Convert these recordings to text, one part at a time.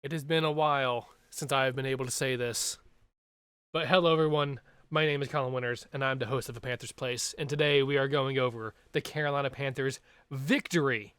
It has been a while since I have been able to say this. But hello, everyone. My name is Colin Winters, and I'm the host of the Panthers Place. And today we are going over the Carolina Panthers' victory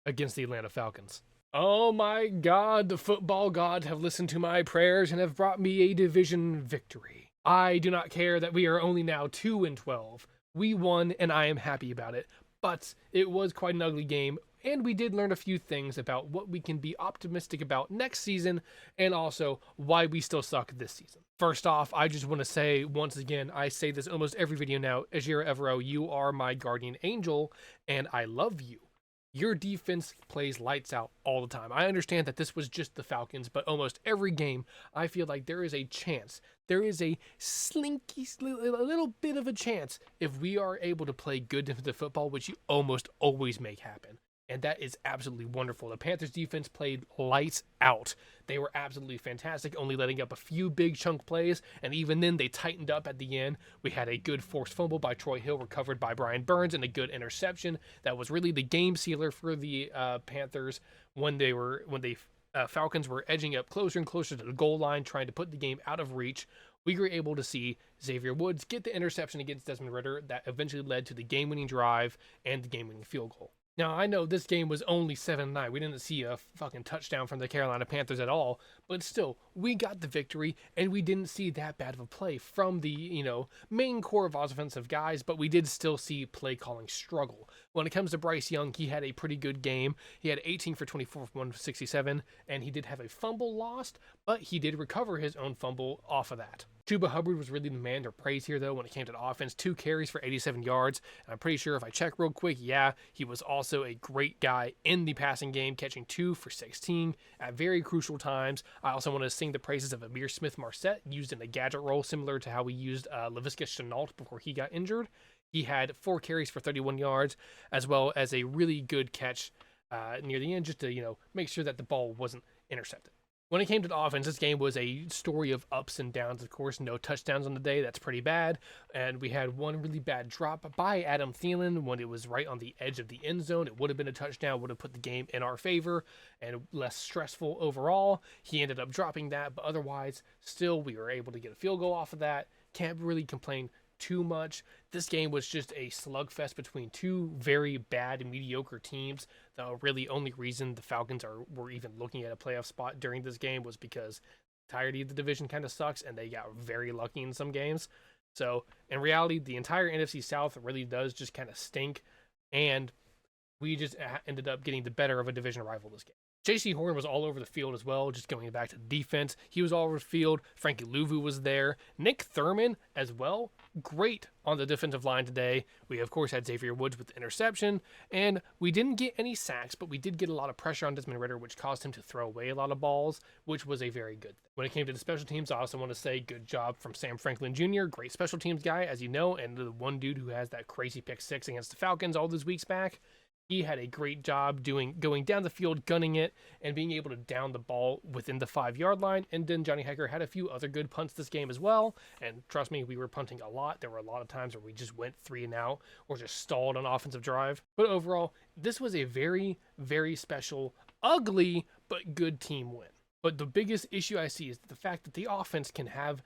against the Atlanta Falcons. Oh my God, the football gods have listened to my prayers and have brought me a division victory. I do not care that we are only now 2-12. We won, and I am happy about it. But it was quite an ugly game, and we did learn a few things about what we can be optimistic about next season and also why we still suck this season. First off, I just want to say once again, I say this almost every video now, Ajira Evero, you are my guardian angel and I love you. Your defense plays lights out all the time. I understand that this was just the Falcons, but almost every game, I feel like there is a chance. There is a slinky, a little bit of a chance if we are able to play good defensive football, which you almost always make happen. And that is absolutely wonderful. The Panthers defense played lights out. They were absolutely fantastic, only letting up a few big chunk plays, and even then they tightened up at the end. We had a good forced fumble by Troy Hill recovered by Brian Burns and a good interception. That was really the game sealer for the Panthers when the Falcons were edging up closer and closer to the goal line, trying to put the game out of reach. We were able to see Xavier Woods get the interception against Desmond Ridder that eventually led to the game-winning drive and the game-winning field goal. Now, I know this game was only 7-9. We didn't see a fucking touchdown from the Carolina Panthers at all, but still, we got the victory, and we didn't see that bad of a play from the, main core of offensive guys, but we did still see play calling struggle. When it comes to Bryce Young, he had a pretty good game. He had 18 for 24 for 167, and he did have a fumble lost, but he did recover his own fumble off of that. Chuba Hubbard was really the man to praise here, though, when it came to the offense. 2 carries for 87 yards. And I'm pretty sure if I check real quick, yeah, he was also a great guy in the passing game, catching 2 for 16 at very crucial times. I also want to sing the praises of Amir Smith-Marset, used in a gadget role similar to how we used Laviska Shenault before he got injured. He had 4 carries for 31 yards, as well as a really good catch near the end, just to, make sure that the ball wasn't intercepted. When it came to the offense, this game was a story of ups and downs. Of course, no touchdowns on the day. That's pretty bad. And we had one really bad drop by Adam Thielen when it was right on the edge of the end zone. It would have been a touchdown, would have put the game in our favor and less stressful overall. He ended up dropping that, but otherwise, still, we were able to get a field goal off of that. Can't really complain too much. This game was just a slugfest between two very bad and mediocre teams. The really only reason the Falcons were even looking at a playoff spot during this game was because the entirety of the division kind of sucks and they got very lucky in some games. So in reality, the entire NFC South really does just kind of stink, and we just ended up getting the better of a division rival this game. J.C. Horn was all over the field as well, just going back to defense. He was all over the field. Frankie Louvu was there. Nick Thurman as well. Great on the defensive line today. We, of course, had Xavier Woods with the interception, and we didn't get any sacks, but we did get a lot of pressure on Desmond Ridder, which caused him to throw away a lot of balls, which was a very good thing. When it came to the special teams, I also want to say good job from Sam Franklin Jr., great special teams guy, as you know, and the one dude who has that crazy pick 6 against the Falcons all those weeks back. He had a great job going down the field, gunning it, and being able to down the ball within the 5-yard line. And then Johnny Hekker had a few other good punts this game as well. And trust me, we were punting a lot. There were a lot of times where we just went 3 and out or just stalled on offensive drive. But overall, this was a very, very special, ugly, but good team win. But the biggest issue I see is the fact that the offense can have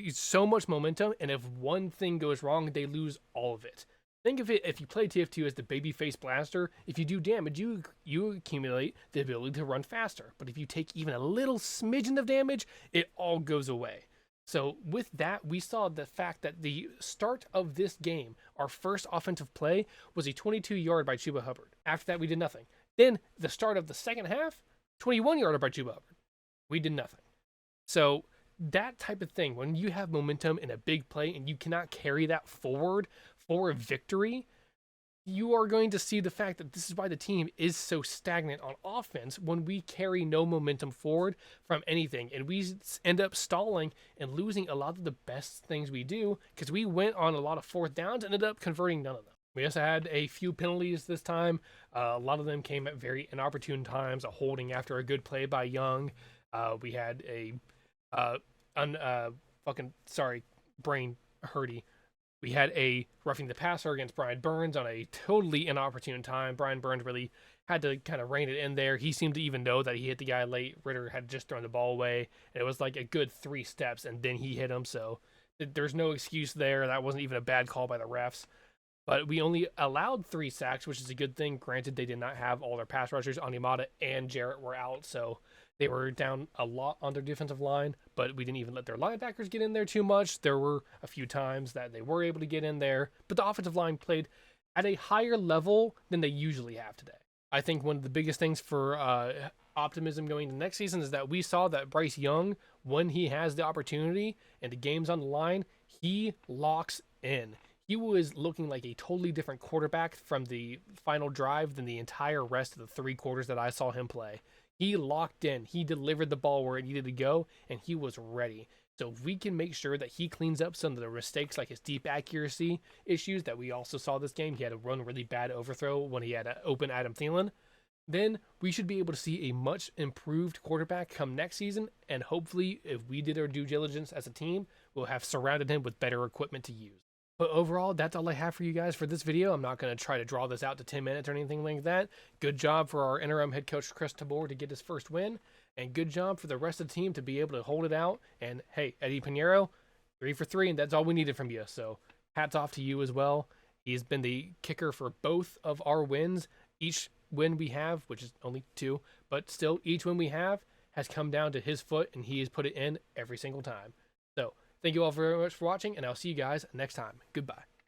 so much momentum, and if one thing goes wrong, they lose all of it. Think of it, if you play TF2 as the babyface blaster, if you do damage, you accumulate the ability to run faster. But if you take even a little smidgen of damage, it all goes away. So with that, we saw the fact that the start of this game, our first offensive play, was a 22-yard by Chuba Hubbard. After that, we did nothing. Then the start of the second half, 21-yarder by Chuba Hubbard. We did nothing. So that type of thing, when you have momentum in a big play and you cannot carry that forward for a victory, you are going to see the fact that this is why the team is so stagnant on offense when we carry no momentum forward from anything. And we end up stalling and losing a lot of the best things we do because we went on a lot of fourth downs and ended up converting none of them. We also had a few penalties this time. A lot of them came at very inopportune times, a holding after a good play by Young. We had a brain hurty. We had a roughing the passer against Brian Burns on a totally inopportune time. Brian Burns really had to kind of rein it in there. He seemed to even know that he hit the guy late. Ritter had just thrown the ball away, and it was like a good 3 steps, and then he hit him. So there's no excuse there. That wasn't even a bad call by the refs. But we only allowed 3 sacks, which is a good thing. Granted, they did not have all their pass rushers. Animata and Jarrett were out, so they were down a lot on their defensive line, but we didn't even let their linebackers get in there too much. There were a few times that they were able to get in there, but the offensive line played at a higher level than they usually have today. I think one of the biggest things for optimism going into next season is that we saw that Bryce Young, when he has the opportunity and the game's on the line, he locks in. He was looking like a totally different quarterback from the final drive than the entire rest of the 3 quarters that I saw him play. He locked in. He delivered the ball where it needed to go, and he was ready. So if we can make sure that he cleans up some of the mistakes, like his deep accuracy issues that we also saw this game, he had a really bad overthrow when he had an open Adam Thielen, then we should be able to see a much improved quarterback come next season, and hopefully, if we did our due diligence as a team, we'll have surrounded him with better equipment to use. But overall, that's all I have for you guys for this video. I'm not going to try to draw this out to 10 minutes or anything like that. Good job for our interim head coach, Chris Tabor, to get his first win. And good job for the rest of the team to be able to hold it out. And hey, Eddie Pinheiro, 3 for 3, and that's all we needed from you. So hats off to you as well. He's been the kicker for both of our wins. Each win we have, which is only 2, but still each win we have has come down to his foot, and he has put it in every single time. So thank you all very much for watching, and I'll see you guys next time. Goodbye.